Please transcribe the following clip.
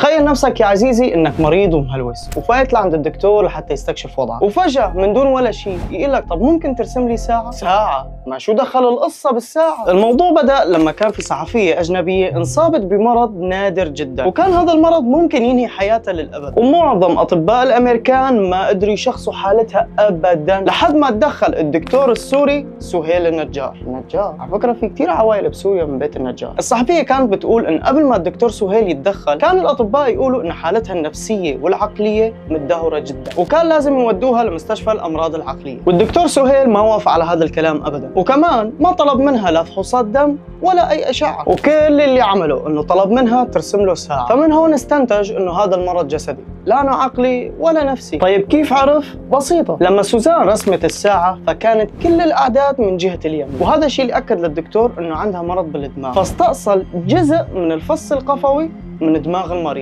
تخيل نفسك يا عزيزي انك مريض ومهلوس وفايت لعند الدكتور لحتى يستكشف وضعك، وفجأة من دون ولا شيء يقول لك طب ممكن ترسم لي ساعة؟ ساعة؟ ما شو دخل القصة بالساعة؟ الموضوع بدأ لما كان في صحفية أجنبية انصابت بمرض نادر جدا، وكان هذا المرض ممكن ينهي حياتها للأبد، ومعظم أطباء الأمريكان ما قدروا يشخصوا حالتها أبدا لحد ما تدخل الدكتور السوري سهيل النجار. على فكرة في كثير عوائل بسوريا من بيت النجار. الصحفية كانت بتقول إن قبل ما الدكتور سهيل يتدخل كان الأطباء يقولوا إن حالتها النفسية والعقلية متدهورة جدا، وكان لازم يودوها لمستشفى الأمراض العقلية، والدكتور سهيل ما وافق على هذا الكلام أبدا، وكمان ما طلب منها لا فحوصات دم ولا أي أشعة، وكل اللي عمله إنه طلب منها ترسم له ساعة. فمن هون استنتج إنه هذا المرض جسدي لا أنه عقلي ولا نفسي. طيب كيف عرف؟ بسيطة، لما سوزان رسمت الساعة فكانت كل الأعداد من جهة اليمين، وهذا الشيء اللي أكد للدكتور إنه عندها مرض بالدماغ، فاستأصل جزء من الفص القفوي من دماغ المريض.